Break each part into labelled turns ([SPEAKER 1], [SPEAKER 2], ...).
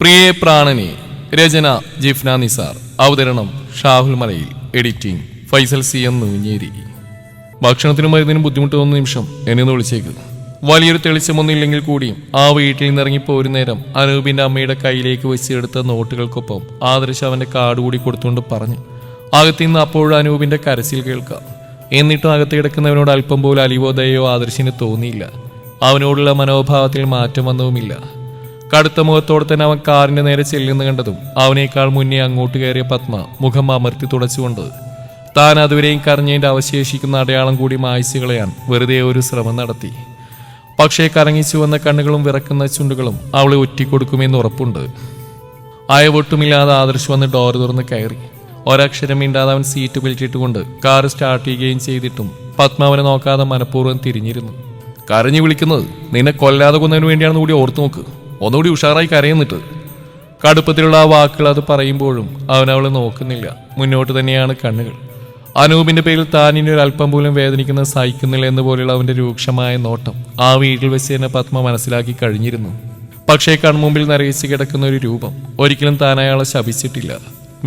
[SPEAKER 1] പ്രിയേ പ്രാണനെ. രചന ജിഫ്ന നിസാർ. അവതരണം ഷാഹുൽ മലയിൽ. Editing Faisal C M Nooncheri. ഭക്ഷണത്തിനും മരുന്നിനും ബുദ്ധിമുട്ട് തോന്നുന്ന നിമിഷം എന്നെ ഒന്ന് വിളിച്ചേക്ക്. വലിയൊരു തെളിച്ചമൊന്നുമില്ലെങ്കിൽ കൂടിയും ആ വീട്ടിൽ നിന്നിറങ്ങിപ്പോ ഒരു നേരം അനൂപിന്റെ അമ്മയുടെ കയ്യിലേക്ക് വെച്ചെടുത്ത നോട്ടുകൾക്കൊപ്പം ആദർശ് അവന്റെ കാർഡ് കൂടി കൊടുത്തുകൊണ്ട് പറഞ്ഞു. അകത്തുനിന്ന് അപ്പോഴും അനൂപിന്റെ കരച്ചിൽ കേൾക്കാം. എന്നിട്ടും അകത്ത് കിടക്കുന്നവനോട് അല്പം പോലും അലിവോ ദയോ ആദർശിന് തോന്നിയില്ല. അവനോടുള്ള മനോഭാവത്തിൽ മാറ്റം വന്നതുമില്ല. കടുത്ത മുഖത്തോടെ തന്നെ അവൻ കാറിന്റെ നേരെ ചെല്ലുന്ന കണ്ടതും അവനേക്കാൾ മുന്നേ അങ്ങോട്ട് കയറിയ പത്മ മുഖം അമർത്തി തുടച്ചുകൊണ്ട് താൻ അതുവരെയും കരഞ്ഞതിന്റെ അവശേഷിക്കുന്ന അടയാളം കൂടി മായ്ച്ചു കളയാൻ വെറുതെ ഒരു ശ്രമം നടത്തി. പക്ഷേ കറങ്ങിച്ചു വന്ന കണ്ണുകളും വിറക്കുന്ന ചുണ്ടുകളും അവളെ ഒറ്റിക്കൊടുക്കുമെന്ന് ഉറപ്പുണ്ട്. അയവൊട്ടുമില്ലാതെ ആദർശ് വന്ന് ഡോർ തുറന്ന് കയറി. ഒരക്ഷരം മിണ്ടാതെ അവൻ സീറ്റ് ബെൽറ്റിട്ടുകൊണ്ട് കാർ സ്റ്റാർട്ട് ചെയ്യുകയും ചെയ്തിട്ടും പത്മ അവനെ നോക്കാതെ മനഃപൂർവ്വം തിരിഞ്ഞിരുന്നു. കരഞ്ഞു വിളിക്കുന്നത് നിന്നെ കൊല്ലാതെ കൊന്നതിന് വേണ്ടിയാണെന്ന് കൂടി ഓർത്തു നോക്ക്. ഒന്നുകൂടി ഉഷാറായി കരയുന്നിട്ട്. കടുപ്പത്തിലുള്ള ആ വാക്കുകൾ അത് പറയുമ്പോഴും അവൻ അവളെ നോക്കുന്നില്ല. മുന്നോട്ട് തന്നെയാണ് കണ്ണുകൾ. അനൂപിന്റെ പേരിൽ താൻ ഇനി ഒരു അല്പം പോലും വേദനിക്കുന്ന സഹിക്കുന്നില്ല എന്ന് പോലെയുള്ള അവന്റെ രൂക്ഷമായ നോട്ടം ആ വീട്ടിൽ വെച്ച് തന്നെ പത്മ മനസ്സിലാക്കി കഴിഞ്ഞിരുന്നു. പക്ഷേ കൺമുമ്പിൽ നരയിച്ച് കിടക്കുന്ന ഒരു രൂപം ഒരിക്കലും താൻ അയാളെ ശപിച്ചിട്ടില്ല.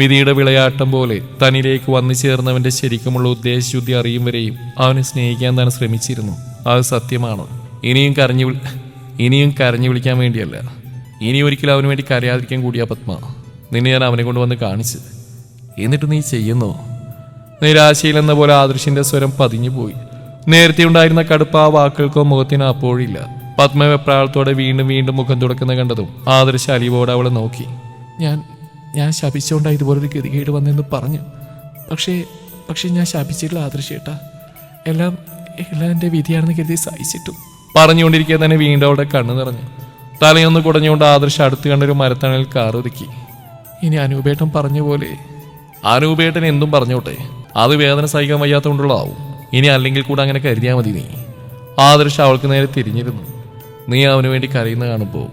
[SPEAKER 1] വിധിയുടെ വിളയാട്ടം പോലെ തന്നിലേക്ക് വന്നു ചേർന്നവന്റെ ശരിക്കുമുള്ള ഉദ്ദേശശുദ്ധി അറിയും വരെയും അവനെ സ്നേഹിക്കാൻ താൻ ശ്രമിച്ചിരുന്നു. അത് സത്യമാണ്. ഇനിയും കരഞ്ഞു വിളിക്കാൻ വേണ്ടിയല്ല, ഇനി ഒരിക്കലും അവന് വേണ്ടി കരയാതിരിക്കാൻ കൂടിയാ പത്മ നിന്നെ ഞാൻ അവനെ കൊണ്ടുവന്ന് കാണിച്ച്. എന്നിട്ട് നീ ചെയ്യുന്നോ? നിരാശയിലെന്ന പോലെ ആദർശിന്റെ സ്വരം പതിഞ്ഞുപോയി. നേരത്തെ ഉണ്ടായിരുന്ന കടുപ്പ് ആ വാക്കുകൾക്കോ മുഖത്തിനോ അപ്പോഴില്ല. പത്മ വെപ്രാളത്തോടെ വീണ്ടും വീണ്ടും മുഖം തുടക്കുന്ന കണ്ടതും ആദർശ അലിവോടെ അവളെ നോക്കി. ഞാൻ ശപിച്ചുകൊണ്ടാ ഇതുപോലൊരു ഗതികേട് വന്നെന്ന് പറഞ്ഞു. പക്ഷേ ഞാൻ ശപിച്ചിട്ടില്ല ആദർശേട്ടാ. എല്ലാം എൻ്റെ വിധിയാണെന്ന് കരുതി സഹിച്ചിട്ടും പറഞ്ഞുകൊണ്ടിരിക്കുക തന്നെ വീണ്ടും അവിടെ കണ്ണു നിറഞ്ഞു. തലയൊന്ന് കുടഞ്ഞുകൊണ്ട് ആദർശ് അടുത്ത് കണ്ടൊരു മരത്തണലിൽ കാറൊതുക്കി. ഇനി അനൂപേട്ടൻ പറഞ്ഞ പോലെ. അനൂപേട്ടൻ എന്തും പറഞ്ഞോട്ടെ, അത് വേദന സഹിക്കാൻ വയ്യാത്തതുകൊണ്ടുള്ളതാവും. ഇനി അല്ലെങ്കിൽ കൂടെ അങ്ങനെ കരുതിയാൽ മതി നീ. ആദർശ് അവൾക്ക് നേരെ തിരിഞ്ഞിരുന്നു. നീ അവന് വേണ്ടി കരയുന്ന കാണുമ്പോൾ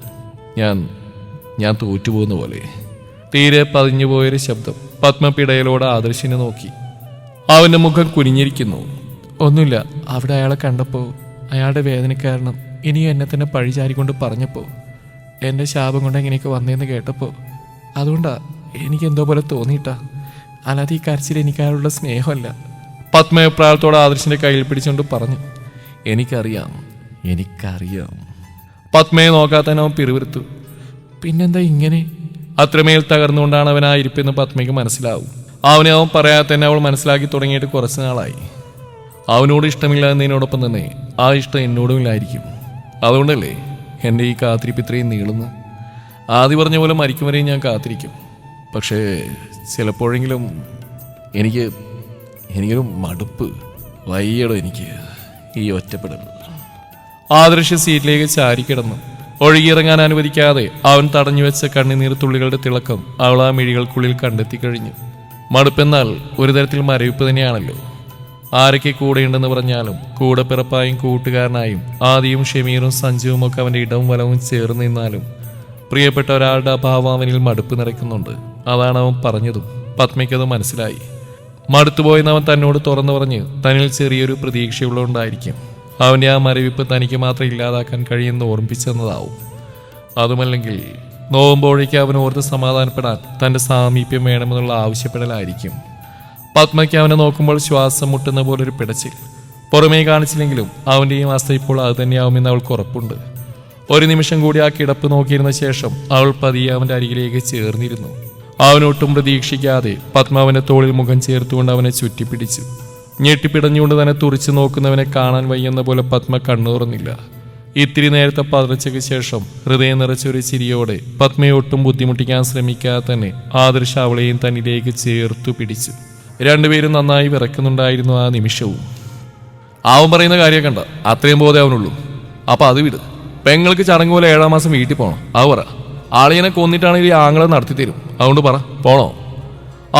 [SPEAKER 1] ഞാൻ തോറ്റുപോകുന്ന പോലെ. തീരെ പതിഞ്ഞുപോയൊരു ശബ്ദം പത്മപിടയിലൂടെ ആദർശിനെ നോക്കി. അവന്റെ മുഖം കുനിഞ്ഞിരിക്കുന്നു. ഒന്നുമില്ല. അവിടെ അയാളെ കണ്ടപ്പോൾ അയാളുടെ വേദന കാരണം ഇനിയും എന്നെ തന്നെ പഴിചാരിക്കൊണ്ട് പറഞ്ഞപ്പോൾ എൻ്റെ ശാപം കൊണ്ട് എങ്ങനെയൊക്കെ വന്നതെന്ന് കേട്ടപ്പോൾ അതുകൊണ്ടാ എനിക്ക് എന്തോ പോലെ തോന്നിയിട്ടാ. അല്ലാതെ ഈ കരച്ചിൽ എനിക്ക് അയാളുടെ സ്നേഹമല്ല. പത്മപ്രാളത്തോടെ ആദർശിന്റെ കയ്യിൽ പിടിച്ചുകൊണ്ട് പറഞ്ഞു. എനിക്കറിയാം. പത്മയെ നോക്കാതെ തന്നെ അവൻ പിറുവിറുത്തു. പിന്നെന്താ ഇങ്ങനെ? അത്രമേൽ തകർന്നുകൊണ്ടാണ് അവൻ ആ ഇരിപ്പെന്ന് പത്മയ്ക്ക് മനസ്സിലാവും. അവൻ പറയാതെ തന്നെ അവൾ മനസ്സിലാക്കി തുടങ്ങിയിട്ട് കുറച്ച് നാളായി. അവനോട് ഇഷ്ടമില്ല എന്നതിനോടൊപ്പം തന്നെ ആ ഇഷ്ടം എന്നോടും ഇല്ലായിരിക്കും. അതുകൊണ്ടല്ലേ എൻ്റെ ഈ കാത്തിരിപ്പ് ഇത്രയും നീളുന്നു. ആദ്യം പറഞ്ഞ പോലെ മരിക്കും വരെയും ഞാൻ കാത്തിരിക്കും. പക്ഷേ ചിലപ്പോഴെങ്കിലും എനിക്കൊരു മടുപ്പ് വയ്യടോ എനിക്ക് ഈ ഒറ്റപ്പെടൽ. ആദർശ സീറ്റിലേക്ക് ചാരിക്കിടന്നു. ഒഴുകിയിറങ്ങാൻ അനുവദിക്കാതെ അവൻ തടഞ്ഞു വെച്ച കണ്ണുനീർ തുള്ളികളുടെ തിളക്കം അവൾ ആ മിഴികൾക്കുള്ളിൽ കണ്ടെത്തി കഴിഞ്ഞു. മടുപ്പെന്നാൽ ഒരു തരത്തിൽ മരവിപ്പ് തന്നെയാണല്ലോ. ആരൊക്കെ കൂടെയുണ്ടെന്ന് പറഞ്ഞാലും കൂടെ പിറപ്പായും കൂട്ടുകാരനായും ആദിയും ഷമീറും സഞ്ജുവും ഒക്കെ അവൻ്റെ ഇടവും വലവും ചേർന്ന് നിന്നാലും പ്രിയപ്പെട്ട ഒരാളുടെ അഭാവം അവനിൽ മടുപ്പ് നിറയ്ക്കുന്നുണ്ട്. അതാണ് അവൻ പറഞ്ഞതും. പത്മയ്ക്കത് മനസ്സിലായി. മടുത്തുപോയെന്ന് അവൻ തന്നോട് തുറന്നു പറഞ്ഞ് തന്നിൽ ചെറിയൊരു പ്രതീക്ഷയുള്ളതുകൊണ്ടായിരിക്കും അവൻ്റെ ആ മരവിപ്പ് തനിക്ക് മാത്രം ഇല്ലാതാക്കാൻ കഴിയുമെന്ന് ഓർമ്മിപ്പിച്ചെന്നതാവും. അതുമല്ലെങ്കിൽ നോവുമ്പോഴേക്ക് അവൻ ഓർത്ത് സമാധാനപ്പെടാൻ തൻ്റെ സാമീപ്യം വേണമെന്നുള്ള ആവശ്യപ്പെടലായിരിക്കും. പത്മയ്ക്ക് അവനെ നോക്കുമ്പോൾ ശ്വാസം മുട്ടുന്ന പോലൊരു പിടച്ചിൽ. പുറമേ കാണിച്ചില്ലെങ്കിലും അവൻ്റെയും അവസ്ഥ ഇപ്പോൾ അത് തന്നെയാവുമെന്ന് അവൾക്ക് ഉറപ്പുണ്ട്. ഒരു നിമിഷം കൂടി ആ കിടപ്പ് നോക്കിയിരുന്ന ശേഷം അവൾ പതിയെ അവൻ്റെ അരികിലേക്ക് ചേർന്നിരുന്നു. അവനൊട്ടും പ്രതീക്ഷിക്കാതെ പത്മ അവൻ്റെ തോളിൽ മുഖം ചേർത്തുകൊണ്ട് അവനെ ചുറ്റിപ്പിടിച്ചു. ഞെട്ടിപ്പിടഞ്ഞുകൊണ്ട് തന്നെ തുറിച്ചു നോക്കുന്നവനെ കാണാൻ വയ്യെന്ന പോലെ പത്മ കണ്ണു തുറന്നില്ല. ഇത്തിരി നേരത്തെ പതർച്ചയ്ക്ക് ശേഷം ഹൃദയം നിറച്ചൊരു ചിരിയോടെ പത്മയെ ഒട്ടും ബുദ്ധിമുട്ടിക്കാൻ ശ്രമിക്കാതെ തന്നെ ആദർശ അവളെയും തന്നിലേക്ക് ചേർത്തു പിടിച്ചു. രണ്ടുപേരും നന്നായി വിറക്കുന്നുണ്ടായിരുന്നു ആ നിമിഷവും. അവൻ പറയുന്ന കാര്യം കണ്ട അത്രയും ബോധം അവനുള്ളൂ. അപ്പൊ അത് വിട്. പെങ്ങൾക്ക് ചടങ്ങ് പോലെ 7-ാം മാസം വീട്ടിൽ പോകണം. അത് പറ. ആളിയനെ കൊന്നിട്ടാണെങ്കിൽ ഈ ആങ്ങളെ നടത്തിത്തരും. അതുകൊണ്ട് പറ, പോണോ?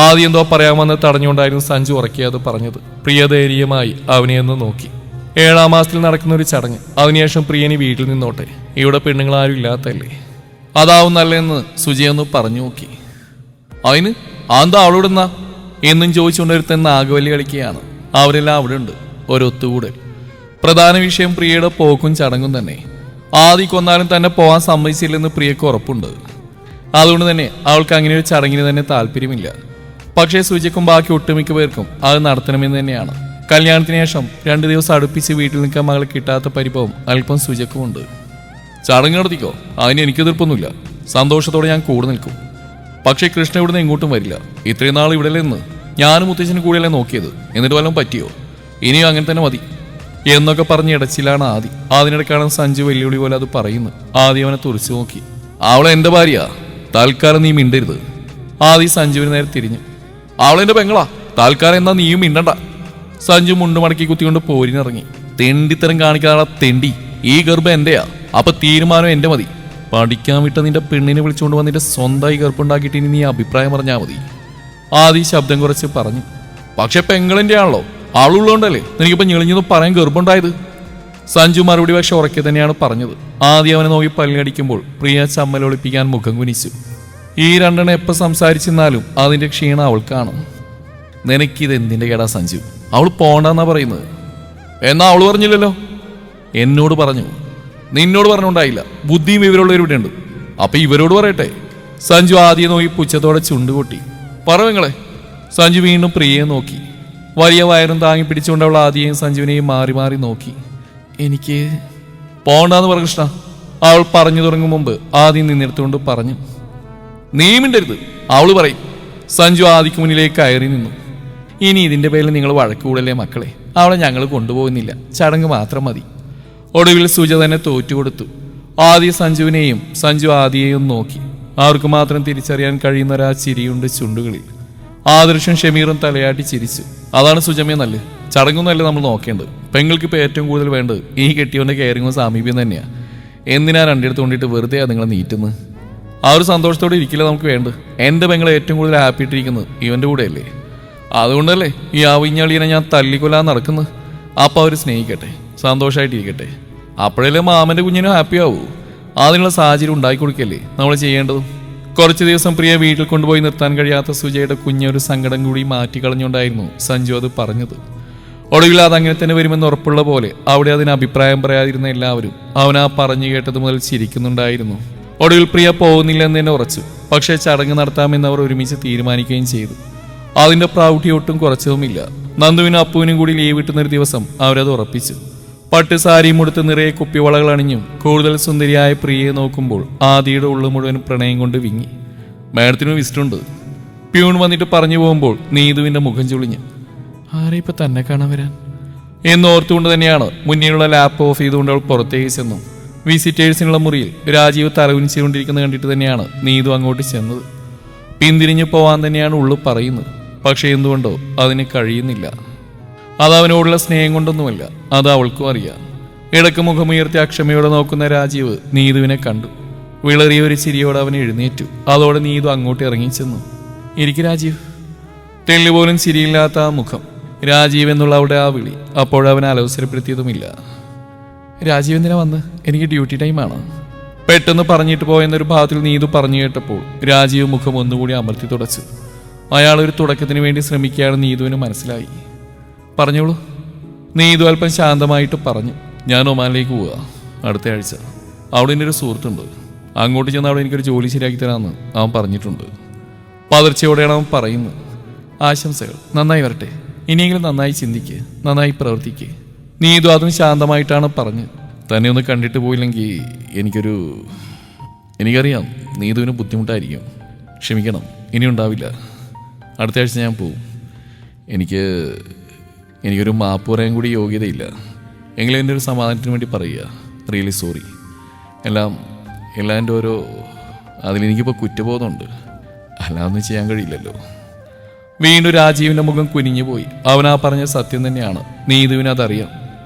[SPEAKER 1] ആദ്യം എന്തോ പറയാൻ വന്ന് തടഞ്ഞുകൊണ്ടായിരുന്നു സഞ്ജു ഉറക്കിയത് പറഞ്ഞത്. പ്രിയധൈര്യമായി അവനെ ഒന്ന് നോക്കി. 7-ാം മാസത്തിൽ നടക്കുന്ന ഒരു ചടങ്ങ്. അതിനുശേഷം പ്രിയനി വീട്ടിൽ നിന്നോട്ടെ. ഇവിടെ പെണ്ണുങ്ങളാരും ഇല്ലാത്തല്ലേ. അതാവും നല്ലതെന്ന് സുജിയൊന്ന് പറഞ്ഞു നോക്കി. അതിന് അതെന്താ അവളോടെന്നാ എന്നും ചോദിച്ചുകൊണ്ടിരുത്തുന്ന ആകവല്ലി കളിക്കുകയാണ്. അവരെല്ലാം അവിടെ ഉണ്ട്. ഒരൊത്തുകൂടൽ. പ്രധാന വിഷയം പ്രിയയുടെ പോക്കും ചടങ്ങും തന്നെ. ആദി കൊന്നാലും തന്നെ പോകാൻ സമ്മതിച്ചില്ലെന്ന് പ്രിയക്ക് ഉറപ്പുണ്ട്. അതുകൊണ്ട് തന്നെ അവൾക്ക് അങ്ങനെ ഒരു ചടങ്ങിന് തന്നെ താല്പര്യമില്ല. പക്ഷേ സുജയ്ക്കും ബാക്കി ഒട്ടുമിക്ക പേർക്കും അത് നടത്തണമെന്ന് തന്നെയാണ്. കല്യാണത്തിന് ശേഷം 2 ദിവസം അടുപ്പിച്ച് വീട്ടിൽ നിൽക്കാൻ മകളെ കിട്ടാത്ത പരിഭവം അല്പം സുജയ്ക്കുമുണ്ട്. ചടങ്ങ് നടത്തിക്കോ, അതിന് എനിക്ക് എതിർപ്പൊന്നുമില്ല. സന്തോഷത്തോടെ ഞാൻ കൂടെ നിൽക്കും. പക്ഷേ കൃഷ്ണ ഇവിടുന്ന് എങ്ങോട്ടും വരില്ല. ഇത്രയും നാൾ ഇവിടെ നിന്ന് ഞാനും മുത്തച്ഛനും കൂടെയല്ലേ നോക്കിയത്. എന്നിട്ട് വല്ലതും പറ്റിയോ? ഇനിയും അങ്ങനെ തന്നെ മതി എന്നൊക്കെ പറഞ്ഞ് ഇടച്ചിലാണ് ആദി. അതിനിടയ്ക്കാണ് സഞ്ജു വെല്ലുവിളി പോലെ അത് പറയുന്നു. ആദി അവനെ തുറച്ചു നോക്കി. അവളെ എന്റെ ഭാര്യ, തൽക്കാലം നീ മിണ്ടരുത്. ആദി സഞ്ജുവിന് നേരെ തിരിഞ്ഞു. അവളെന്റെ പെങ്ങളാ, തൽക്കാലം എന്നാ നീയും മിണ്ടണ്ട. സഞ്ജു മുണ്ടു മടക്കി കുത്തിക്കൊണ്ട് പോരിനിറങ്ങി. തെണ്ടിത്തരം കാണിക്കാനുള്ള തെണ്ടി, ഈ ഗർഭം എന്റെയാ, അപ്പൊ തീരുമാനം എന്റെ മതി. പഠിക്കാൻ വിട്ട നിന്റെ പെണ്ണിനെ വിളിച്ചുകൊണ്ട് വന്നിട്ട് സ്വന്തമായി ഗർഭമുണ്ടാക്കിയിട്ട് ഇനി നീ അഭിപ്രായം പറഞ്ഞാൽ മതി. ആദി ശബ്ദം കുറച്ച് പറഞ്ഞു. പക്ഷെ പെങ്ങളെന്റെ ആണല്ലോ, ആളുള്ളതുകൊണ്ടല്ലേ നിനക്കിപ്പോ ഞെളിഞ്ഞെന്ന് പറയാൻ ഗർഭമുണ്ടായത്. സഞ്ജു മറുപടി പക്ഷെ ഉറക്കെ തന്നെയാണ് പറഞ്ഞത്. ആദ്യം അവനെ നോക്കി പല്ലടിക്കുമ്പോൾ പ്രിയ ചമ്മലൊളിപ്പിക്കാൻ മുഖം കുനിച്ചു. ഈ രണ്ടെണ്ണം എപ്പോൾ സംസാരിച്ചെന്നാലും അതിന്റെ ക്ഷീണം അവൾക്കാണ്. നിനക്കിത് എന്തിന്റെ കേടാ സഞ്ജു? അവൾ പോണ്ടെന്നാ പറയുന്നത്. എന്നാ അവള് പറഞ്ഞില്ലല്ലോ. എന്നോട് പറഞ്ഞു. നിന്നോട് പറഞ്ഞുണ്ടായില്ല. ബുദ്ധിയും ഇവരുള്ളവർ ഇവിടെ ഉണ്ട്. അപ്പൊ ഇവരോട് പറയട്ടെ. സഞ്ജു ആദ്യം നോക്കി പുച്ഛത്തോടെ ചുണ്ടുകൊട്ടി. പറവങ്ങളെ. സഞ്ജു വീണ്ടും പ്രിയയെ നോക്കി. വലിയ വയറും താങ്ങി പിടിച്ചുകൊണ്ട് അവൾ ആദ്യയും സഞ്ജുവിനെയും മാറി മാറി നോക്കി. എനിക്ക് പോണ്ടാന്ന് പറ കൃഷ്ണ. അവൾ പറഞ്ഞു തുടങ്ങും മുമ്പ് ആദ്യം നിന്നെടുത്തുകൊണ്ട് പറഞ്ഞു. നീ മിണ്ടരുത്, അവള് പറയും. സഞ്ജു ആദിക്ക് മുന്നിലേക്ക് കയറി നിന്നു. ഇനി ഇതിന്റെ പേരിൽ നിങ്ങൾ വഴക്ക് കൂടല്ലേ മക്കളെ. അവളെ ഞങ്ങൾ കൊണ്ടുപോകുന്നില്ല, ചടങ്ങ് മാത്രം മതി. ഒടുവിൽ സുജ തന്നെ തോറ്റുകൊടുത്തു. ആദ്യ സഞ്ജുവിനെയും സഞ്ജു ആദിയെയും നോക്കി. അവർക്ക് മാത്രം തിരിച്ചറിയാൻ കഴിയുന്ന ഒരാ ചിരിയുണ്ട് ചുണ്ടുകളിൽ. ആദർശം ഷമീറും തലയാട്ടി ചിരിച്ചു. അതാണ് സുജമയെ നല്ല ചടങ്ങൊന്നല്ല നമ്മൾ നോക്കേണ്ടത്. പെങ്ങൾക്ക് ഇപ്പൊ ഏറ്റവും കൂടുതൽ വേണ്ടത് ഈ കെട്ടിയവന്റെ കെയറിങ്ങും സാമീപ്യം തന്നെയാ. എന്തിനാ രണ്ടിടത്ത് കൊണ്ടിട്ട് വെറുതെ നിങ്ങളെ നീറ്റുന്നത്? ആ ഒരു സന്തോഷത്തോടെ ഇരിക്കില്ല നമുക്ക് വേണ്ടത്. എന്റെ പെങ്ങളെ ഏറ്റവും കൂടുതൽ ഹാപ്പി ഇട്ടിരിക്കുന്നത് ഇവന്റെ കൂടെയല്ലേ. അതുകൊണ്ടല്ലേ ഈ ആവിഞ്ഞാളിയെ ഞാൻ തല്ലിക്കൊല്ലാൻ നടക്കുന്നത്. അപ്പൊ അവര് സ്നേഹിക്കട്ടെ, സന്തോഷമായിട്ടിരിക്കട്ടെ. അപ്പോഴല്ലേ മാമന്റെ കുഞ്ഞിനും ഹാപ്പി ആവൂ. അതിനുള്ള സാഹചര്യം ഉണ്ടാക്കി കൊടുക്കല്ലേ നമ്മൾ ചെയ്യേണ്ടതും. കുറച്ചു ദിവസം പ്രിയ വീട്ടിൽ കൊണ്ടുപോയി നിർത്താൻ കഴിയാത്ത സുജയുടെ കുഞ്ഞൊരു സങ്കടം കൂടി മാറ്റിക്കളഞ്ഞുകൊണ്ടായിരുന്നു സഞ്ജു അത് പറഞ്ഞത്. ഒടുവിൽ അതങ്ങനെ തന്നെ വരുമെന്ന് ഉറപ്പുള്ള പോലെ അവിടെ അതിന് അഭിപ്രായം പറയാതിരുന്ന എല്ലാവരും അവനാ പറഞ്ഞു കേട്ടത് മുതൽ ചിരിക്കുന്നുണ്ടായിരുന്നു. ഒടുവിൽ പ്രിയ പോകുന്നില്ലെന്ന് തന്നെ ഉറച്ചു. പക്ഷേ ചടങ്ങ് നടത്താമെന്ന് അവർ ഒരുമിച്ച് തീരുമാനിക്കുകയും ചെയ്തു. അതിന്റെ പ്രൗഢി ഒട്ടും കുറച്ചതുമില്ല. നന്ദുവിനും അപ്പുവിനും കൂടി ലീവ് കിട്ടുന്നൊരു ദിവസം അവരത് ഉറപ്പിച്ചു. പട്ട് സാരിയും ഉടുത്ത് നിറയെ കുപ്പിവളകൾ അണിഞ്ഞും കൂടുതൽ സുന്ദരിയായ പ്രിയയെ നോക്കുമ്പോൾ ആദിയുടെ ഉള്ളു മുഴുവൻ പ്രണയം കൊണ്ട് വിങ്ങി. മാഡത്തിന് വിസിറ്റുണ്ട്. പ്യൂൺ വന്നിട്ട് പറഞ്ഞു പോകുമ്പോൾ നീതുവിന്റെ മുഖം ചുളിഞ്ഞു. ആരെ ഇപ്പൊ തന്നെ കാണാൻ വരാൻ എന്നോർത്തുകൊണ്ട് തന്നെയാണ് മുന്നിലുള്ള ലാപ്പ് ഓഫ് ചെയ്തുകൊണ്ട് അവൾ പുറത്തേക്ക് ചെന്നു. വിസിറ്റേഴ്സിനുള്ള മുറിയിൽ രാജീവ് തലകുനിച്ചുകൊണ്ടിരിക്കുന്നത് കണ്ടിട്ട് തന്നെയാണ് നീതു അങ്ങോട്ട് ചെന്നത്. പിന്തിരിഞ്ഞു പോവാൻ തന്നെയാണ് ഉള്ളു പറയുന്നത്. പക്ഷെ എന്തുകൊണ്ടോ അതിന് കഴിയുന്നില്ല. അത് അവനോടുള്ള സ്നേഹം കൊണ്ടൊന്നുമല്ല, അത് അവൾക്കും അറിയാം. ഇടക്ക് മുഖമുയർത്തി അക്ഷമയോടെ നോക്കുന്ന രാജീവ് നീതുവിനെ കണ്ടു. വിളറിയ ഒരു ചിരിയോടെ അവൻ എഴുന്നേറ്റു. അതോടെ നീതു അങ്ങോട്ട് ഇറങ്ങിച്ചെന്നു. ഇരിക്കു രാജീവ്. തെല്ലുപോലും ചിരിയില്ലാത്ത ആ മുഖം, രാജീവ് എന്നുള്ള അവിടെ ആ വിളി അപ്പോഴവനെ അലോസരപ്പെടുത്തിയതുമില്ല. രാജീവ് എന്തിനാ വന്ന്? എനിക്ക് ഡ്യൂട്ടി ടൈമാണ്. പെട്ടെന്ന് പറഞ്ഞിട്ട് പോയെന്നൊരു ഭാഗത്തിൽ നീതു പറഞ്ഞു കേട്ടപ്പോൾ രാജീവ് മുഖം ഒന്നുകൂടി അമർത്തി തുടച്ചു. അയാൾ ഒരു തുടക്കത്തിന് വേണ്ടി ശ്രമിക്കുകയാണെന്ന് നീതുവിന് മനസ്സിലായി. പറഞ്ഞോളൂ. നീതു അല്പം ശാന്തമായിട്ട് പറഞ്ഞു. ഞാൻ ഒമാനിലേക്ക് പോവുക അടുത്ത ആഴ്ച. അവിടെ എൻ്റെ ഒരു സുഹൃത്തുണ്ട്. അങ്ങോട്ട് ചെന്ന് അവിടെ എനിക്കൊരു ജോലി ശരിയാക്കി തരാമെന്ന് അവൻ പറഞ്ഞിട്ടുണ്ട്. പതർച്ചയോടെയാണ് അവൻ പറയുന്നത്. ആശംസകൾ. നന്നായി വരട്ടെ. ഇനിയെങ്കിലും നന്നായി ചിന്തിക്കുക, നന്നായി പ്രവർത്തിക്കുക. നീതു അതും ശാന്തമായിട്ടാണ് പറഞ്ഞത്. തന്നെ ഒന്ന് കണ്ടിട്ട് പോയില്ലെങ്കിൽ എനിക്കറിയാം നീതുവിന് ബുദ്ധിമുട്ടായിരിക്കും. ക്ഷമിക്കണം, ഇനി ഉണ്ടാവില്ല. അടുത്ത ആഴ്ച ഞാൻ പോവും. എനിക്കൊരു മാപ്പ് പറയാൻ കൂടി യോഗ്യതയില്ല. എങ്കിലും എൻ്റെ ഒരു സമാധാനത്തിന് വേണ്ടി പറയുക. Really sorry. എല്ലാം എൻ്റെ ഓരോ അതിലെനിക്കിപ്പോൾ കുറ്റബോധമുണ്ട്. അല്ലാതൊന്നും ചെയ്യാൻ കഴിയില്ലല്ലോ. വീണ്ടും രാജീവിൻ്റെ മുഖം കുനിഞ്ഞു പോയി. അവനാ പറഞ്ഞ സത്യം തന്നെയാണ്. നീതുവിന് അതറിയാം.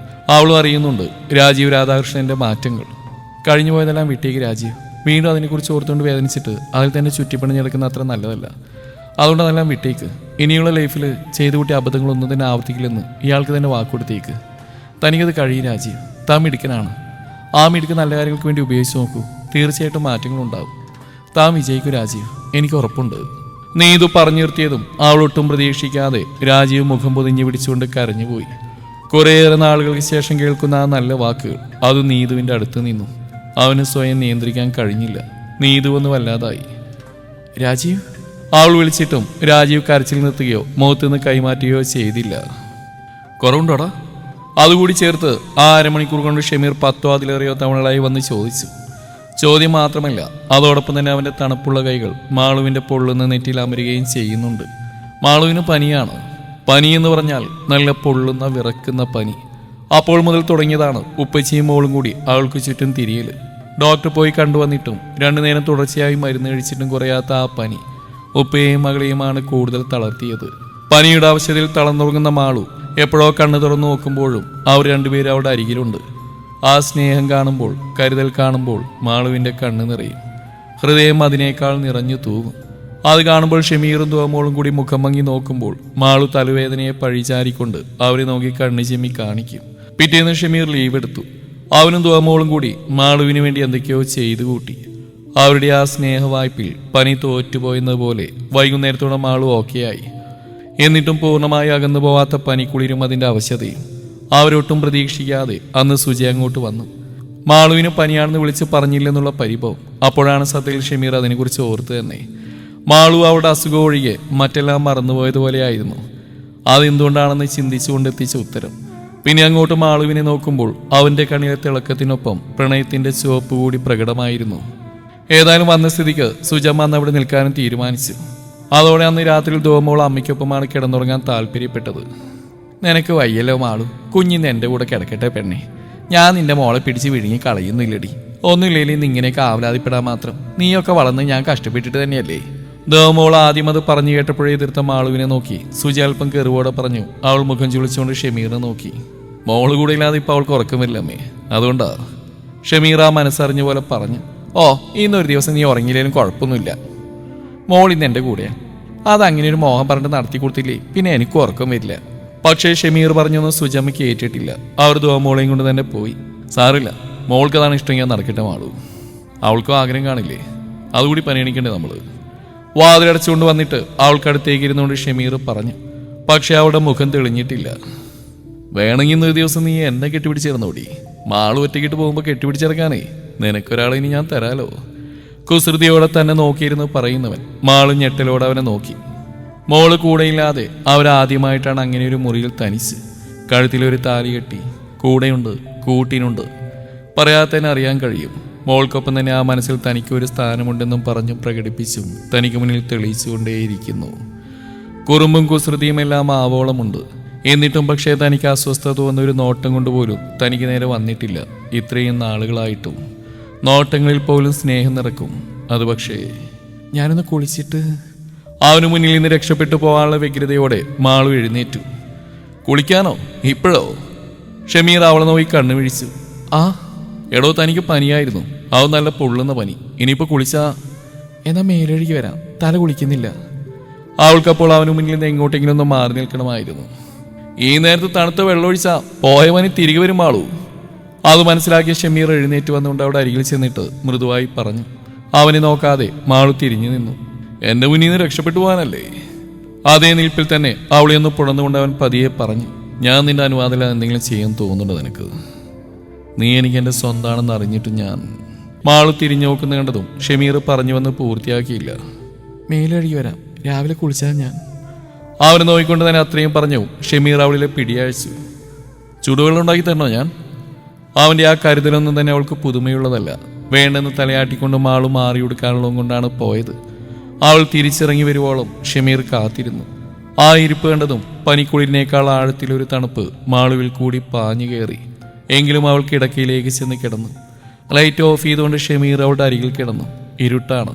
[SPEAKER 1] അവളും അറിയുന്നുണ്ട് രാജീവ് രാധാകൃഷ്ണൻ്റെ മാറ്റങ്ങൾ. കഴിഞ്ഞു പോയതെല്ലാം വിട്ടേക്ക് രാജീവ്. വീണ്ടും അതിനെക്കുറിച്ച് ഓർത്തുകൊണ്ട് വേദനിച്ചിട്ട് അതിൽ തന്നെ ചുറ്റിപ്പണിഞ്ഞ് കിടക്കുന്ന അത്ര നല്ലതല്ല. അതുകൊണ്ട് അതെല്ലാം വിട്ടേക്ക്. ഇനിയുള്ള ലൈഫിൽ ചെയ്തു കൂട്ടിയ അബദ്ധങ്ങളൊന്നും തന്നെ ആവർത്തിക്കില്ലെന്ന് ഇയാൾക്ക് തന്നെ വാക്കുകൊടുത്തേക്ക്. തനിക്കത് കഴിയും രാജീവ്. താൻ മിടുക്കനാണ്. ആ മിടുക്ക് നല്ല കാര്യങ്ങൾക്ക് വേണ്ടി ഉപയോഗിച്ച് നോക്കൂ. തീർച്ചയായിട്ടും മാറ്റങ്ങളുണ്ടാവും. താൻ വിജയിക്കും രാജീവ്, എനിക്ക് ഉറപ്പുണ്ട്. നീതു പറഞ്ഞു നിർത്തിയതും അവളൊട്ടും പ്രതീക്ഷിക്കാതെ രാജീവ് മുഖം പൊതിഞ്ഞു പിടിച്ചുകൊണ്ട് കരഞ്ഞുപോയി. കുറേയേറെ നാളുകൾക്ക് ശേഷം കേൾക്കുന്ന ആ നല്ല വാക്കുകൾ അത് നീതുവിൻ്റെ അടുത്ത് നിന്നു. അവന് സ്വയം നിയന്ത്രിക്കാൻ കഴിഞ്ഞില്ല. നീതു ഒന്ന് വല്ലാതായി. രാജീവ്? അവൾ വിളിച്ചിട്ടും രാജീവ് കരച്ചിൽ നിർത്തുകയോ മുഖത്തുനിന്ന് കൈമാറ്റുകയോ ചെയ്തില്ല. കുറവുണ്ടോടാ? അതുകൂടി ചേർത്ത് ആ അരമണിക്കൂർ കൊണ്ട് ഷമീർ 10 അതിലേറെയോ തവണകളായി വന്ന് ചോദിച്ചു. ചോദ്യം മാത്രമല്ല, അതോടൊപ്പം തന്നെ അവൻ്റെ തണുപ്പുള്ള കൈകൾ മാളുവിൻ്റെ പൊള്ളുന്ന നെറ്റിയിൽ അമരുകയും ചെയ്യുന്നുണ്ട്. മാളുവിന് പനിയാണ്. പനി എന്ന് പറഞ്ഞാൽ നല്ല പൊള്ളുന്ന വിറക്കുന്ന പനി. അപ്പോൾ മുതൽ തുടങ്ങിയതാണ് ഉപ്പച്ചിയും മോളും കൂടി അവൾക്ക് ചുറ്റും തിരിയൽ. ഡോക്ടർ പോയി കണ്ടുവന്നിട്ടും 2 നേരം തുടർച്ചയായി മരുന്ന് കഴിച്ചിട്ടും കുറയാത്ത ആ പനി ഉപ്പയെയും മകളെയുമാണ് കൂടുതൽ തളർത്തിയത്. പനിയുടെ അവശതയിൽ തളർന്നുറങ്ങുന്ന മാളു എപ്പോഴോ കണ്ണു തുറന്നു നോക്കുമ്പോഴും അവർ രണ്ടുപേരും അവിടെ അരികിലുണ്ട്. ആ സ്നേഹം കാണുമ്പോൾ, കരുതൽ കാണുമ്പോൾ മാളുവിൻ്റെ കണ്ണ് നിറയും. ഹൃദയം അതിനേക്കാൾ നിറഞ്ഞു തൂവും. അത് കാണുമ്പോൾ ഷമീറും ദുവമോളും കൂടി മുഖം മങ്ങി നോക്കുമ്പോൾ മാളു തലവേദനയെ പഴിചാരിക്കൊണ്ട് അവരെ നോക്കി കണ്ണ് ചെമ്മി കാണിക്കും. പിറ്റേന്ന് ഷമീർ ലീവ് എടുത്തു. അവനും ദുവമോളും കൂടി മാളുവിന് വേണ്ടി എന്തൊക്കെയോ ചെയ്തു കൂട്ടി. അവരുടെ ആ സ്നേഹവായ്പിൽ പനി തോറ്റുപോയെന്നതുപോലെ വൈകുന്നേരത്തോടെ മാളു ഓക്കെയായി. എന്നിട്ടും പൂർണ്ണമായി അകന്നു പോവാത്ത പനിക്കുളിരും അതിൻ്റെ അവശതയും. അവരൊട്ടും പ്രതീക്ഷിക്കാതെ അന്ന് സുജി അങ്ങോട്ട് വന്നു. മാളുവിന് പനിയാണെന്ന് വിളിച്ച് പറഞ്ഞില്ലെന്നുള്ള പരിഭവം. അപ്പോഴാണ് സത്യത്തിൽ ഷമീർ അതിനെക്കുറിച്ച് ഓർത്ത് തന്നെ. മാളു അവരുടെ അസുഖം ഒഴികെ മറ്റെല്ലാം മറന്നുപോയതുപോലെയായിരുന്നു. അതെന്തുകൊണ്ടാണെന്ന് ചിന്തിച്ചുകൊണ്ടെത്തിച്ച ഉത്തരം. പിന്നെ അങ്ങോട്ട് മാളുവിനെ നോക്കുമ്പോൾ അവൻ്റെ കണ്ണിലെ തിളക്കത്തിനൊപ്പം പ്രണയത്തിൻ്റെ ചുവപ്പ് കൂടി പ്രകടമായിരുന്നു. ഏതായാലും വന്ന സ്ഥിതിക്ക് സുജമ്മ അന്ന് അവിടെ നിൽക്കാനും തീരുമാനിച്ചു. അതോടെ അന്ന് രാത്രി ദുവമോൾ അമ്മയ്ക്കൊപ്പമാണ് കിടന്നുറങ്ങാൻ താല്പര്യപ്പെട്ടത്. നിനക്ക് വയ്യല്ലോ മാളു, കുഞ്ഞിന്ന് എൻ്റെ കൂടെ കിടക്കട്ടെ പെണ്ണെ. ഞാൻ നിന്റെ മോളെ പിടിച്ച് വിഴുങ്ങി കളയുന്നില്ലടി. ഒന്നുമില്ലേലും ഇന്ന് ഇങ്ങനെയൊക്കെ ആവലാതിപ്പെടാൻ മാത്രം. നീയൊക്കെ വളർന്ന് ഞാൻ കഷ്ടപ്പെട്ടിട്ട് തന്നെയല്ലേ. ദുവമോൾ ആദ്യം അത് പറഞ്ഞു കേട്ടപ്പോഴേ എതിർത്ത മാളുവിനെ നോക്കി സുജി അല്പം കെറുവോടെ പറഞ്ഞു. അവൾ മുഖം ചുളിച്ചുകൊണ്ട് ഷമീറിനെ നോക്കി. മോള് കൂടെ ഇല്ലാതെ ഇപ്പം അവൾക്ക് ഉറക്കമില്ലമ്മേ, അതുകൊണ്ടാ. ഷമീർ ആ മനസ്സറിഞ്ഞ പോലെ പറഞ്ഞു. ഓ, ഇന്നൊരു ദിവസം നീ ഉറങ്ങിയില്ലേലും കുഴപ്പമൊന്നുമില്ല. മോൾ ഇന്ന് എൻ്റെ കൂടെയാ. അതങ്ങനെ ഒരു മോഹം പറഞ്ഞിട്ട് നടത്തി കൊടുത്തില്ലേ പിന്നെ എനിക്ക് ഉറക്കം വരില്ല. പക്ഷേ ഷമീർ പറഞ്ഞൊന്നും സുജമ്മയ്ക്ക് ഏറ്റിട്ടില്ല. അവർ ദുവമോളെയും കൊണ്ട് തന്നെ പോയി. സാറില്ല, മോൾക്കതാണ് ഇഷ്ടമെങ്കിൽ നടക്കട്ടെ മാളു. അവൾക്കും ആഗ്രഹം കാണില്ലേ, അതുകൂടി പരിഗണിക്കണ്ടേ നമ്മൾ. വാതിലടച്ചുകൊണ്ട് വന്നിട്ട് അവൾക്കടുത്തേക്ക് ഇരുന്നുകൊണ്ട് ഷമീർ പറഞ്ഞു. പക്ഷെ അവളുടെ മുഖം തെളിഞ്ഞിട്ടില്ല. വേണമെങ്കിൽ ഇന്നൊരു ദിവസം നീ എന്നെ കെട്ടിപ്പിടിച്ചിരുന്നോടി. മാളു ഒറ്റയ്ക്കിട്ട് പോകുമ്പോൾ കെട്ടിപ്പിടിച്ചിറക്കാനേ നിനക്കൊരാളെ ഇനി ഞാൻ തരാലോ. കുസൃതിയോടെ തന്നെ നോക്കിയിരുന്ന് പറയുന്നവൻ മാളു ഞെട്ടലോടെ അവനെ നോക്കി. മോള് കൂടെയില്ലാതെ അവരാദ്യമായിട്ടാണ് അങ്ങനെ ഒരു മുറിയിൽ തനിച്ച്. കഴുത്തിലൊരു താലി കെട്ടി. കൂടെയുണ്ട്, കൂട്ടിനുണ്ട്. പറയാത്തന്നെ അറിയാൻ കഴിയും. മോൾക്കൊപ്പം തന്നെ ആ മനസ്സിൽ തനിക്കൊരു സ്ഥാനമുണ്ടെന്നും പറഞ്ഞു പ്രകടിപ്പിച്ചും തനിക്ക് മുന്നിൽ തെളിയിച്ചുകൊണ്ടേയിരിക്കുന്നു. കുറുമ്പും കുസൃതിയും എല്ലാം ആവോളമുണ്ട്. എന്നിട്ടും പക്ഷേ തനിക്ക് അസ്വസ്ഥത തോന്നുന്ന ഒരു നോട്ടം കൊണ്ടുപോലും തനിക്ക് നേരെ വന്നിട്ടില്ല. ഇത്രയും നാളുകളായിട്ടും നോട്ടങ്ങളിൽ പോലും സ്നേഹം നിറക്കും. അത് പക്ഷേ ഞാനൊന്ന് കുളിച്ചിട്ട്. അവന് മുന്നിൽ നിന്ന് രക്ഷപ്പെട്ടു പോകാനുള്ള വ്യഗ്രതയോടെ മാളു എഴുന്നേറ്റു. കുളിക്കാനോ? ഇപ്പോഴോ? ഷമീർ അവളെ നോക്കി കണ്ണു വീഴിച്ചു. ആ എടോ, തനിക്ക് പനിയായിരുന്നു. അത് നല്ല പൊള്ളുന്ന പനി. ഇനിയിപ്പോൾ കുളിച്ചാ എന്നാ മേലഴുകി വരാം, തല കുളിക്കുന്നില്ല. അവൾക്കപ്പോൾ അവന് മുന്നിൽ നിന്ന് എങ്ങോട്ടെങ്കിലും ഒന്ന് മാറി നിൽക്കണമായിരുന്നു. ഈ നേരത്ത് തണുത്ത വെള്ളമൊഴിച്ചാ പോയ പനി തിരികെ വരും മാളു. അത് മനസ്സിലാക്കിയ ഷമീർ എഴുന്നേറ്റ് വന്നുകൊണ്ട് അവിടെ അരികിൽ ചെന്നിട്ട് മൃദുവായി പറഞ്ഞു. അവനെ നോക്കാതെ മാളു തിരിഞ്ഞു നിന്നു. എന്റെ മുന്നിൽ നിന്ന് രക്ഷപ്പെട്ടു പോകാനല്ലേ? അതേ നിൽപ്പിൽ തന്നെ അവളെ ഒന്ന് പുണർന്നുകൊണ്ട് അവൻ പതിയെ പറഞ്ഞു. ഞാൻ നിന്റെ അനുവാദമില്ല എന്തെങ്കിലും ചെയ്യാൻ തോന്നുന്നുണ്ടോ നിനക്ക്? നീ എനിക്ക് എൻ്റെ സ്വന്തമാണെന്ന് അറിഞ്ഞിട്ട് ഞാൻ. മാളു തിരിഞ്ഞു നോക്കുന്ന കണ്ടതും ഷമീർ പറഞ്ഞു വന്ന് പൂർത്തിയാക്കിയില്ല. മേലഴുകി വരാം, രാവിലെ കുളിച്ചാൽ ഞാൻ. അവനെ നോക്കിക്കൊണ്ട് തന്നെ അത്രയും പറഞ്ഞു ഷമീർ അവളിലെ പിടിയഴിച്ചു. ചുടുവെള്ളം ഉണ്ടാക്കി തരണോ ഞാൻ? അവൻ്റെ ആ കരുതലൊന്നും തന്നെ അവൾക്ക് പുതുമയുള്ളതല്ല. വേണ്ടെന്ന് തലയാട്ടിക്കൊണ്ട് മാളു മാറിയെടുക്കാനുള്ളതും കൊണ്ടാണ് പോയത്. അവൾ തിരിച്ചിറങ്ങി വരുവോളം ഷമീർ കാത്തിരുന്നു. ആ ഇരിപ്പ് കണ്ടതും പനിക്കുളിരിനേക്കാൾ ആഴത്തിലൊരു തണുപ്പ് മാളുവിൽ കൂടി പാഞ്ഞു കയറി. എങ്കിലും അവൾ കിടക്കയിലേക്ക് ചെന്ന് കിടന്നു. ലൈറ്റ് ഓഫ് ചെയ്തുകൊണ്ട് ഷമീർ അവളുടെ അരികിൽ കിടന്നു. ഇരുട്ടാണ്,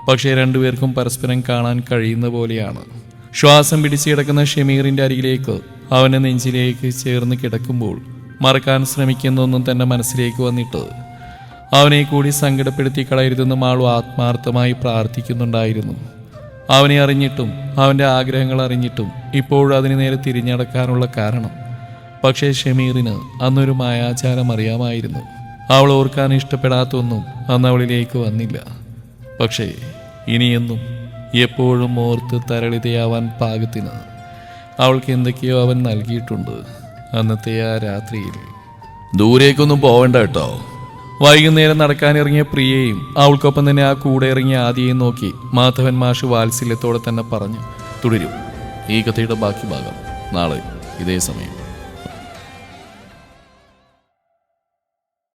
[SPEAKER 1] പക്ഷേ രണ്ടുപേർക്കും പരസ്പരം കാണാൻ കഴിയുന്ന പോലെയാണ്. ശ്വാസം പിടിച്ച് കിടക്കുന്ന ഷമീറിൻ്റെ അരികിലേക്ക് അവൻ്റെ നെഞ്ചിലേക്ക് ചേർന്ന് കിടക്കുമ്പോൾ മറക്കാൻ ശ്രമിക്കുന്നൊന്നും തൻ്റെ മനസ്സിലേക്ക് വന്നിട്ട് അവനെ കൂടി സങ്കടപ്പെടുത്തി കളയരുതെന്ന് മാളു ആത്മാർത്ഥമായി പ്രാർത്ഥിക്കുന്നുണ്ടായിരുന്നു. അവനെ അറിഞ്ഞിട്ടും അവൻ്റെ ആഗ്രഹങ്ങൾ അറിഞ്ഞിട്ടും ഇപ്പോഴും അതിന് നേരെ തിരിഞ്ഞടക്കാനുള്ള കാരണം. പക്ഷേ ഷമീറിന് അന്നൊരു മായാചാരം അറിയാമായിരുന്നു. അവൾ ഓർക്കാൻ ഇഷ്ടപ്പെടാത്തൊന്നും അന്ന് അവളിലേക്ക് വന്നില്ല. പക്ഷേ ഇനിയെന്നും എപ്പോഴും ഓർത്ത് തരളിതയാവാൻ പാകത്തിന് അവൾക്ക് എന്തൊക്കെയോ അവൻ നൽകിയിട്ടുണ്ട്. അന്നത്തെ ആ രാത്രിയിൽ. ദൂരേക്കൊന്നും പോവേണ്ട കേട്ടോ. വൈകുന്നേരം നടക്കാനിറങ്ങിയ പ്രിയയും അവൾക്കൊപ്പം തന്നെ ആ കൂടെ ഇറങ്ങിയ ആദിയെയും നോക്കി മാധവൻ മാഷ് വാത്സല്യത്തോടെ തന്നെ പറഞ്ഞു. തുടരും ഈ കഥയുടെ ബാക്കി ഭാഗം നാളെ ഇതേ സമയം.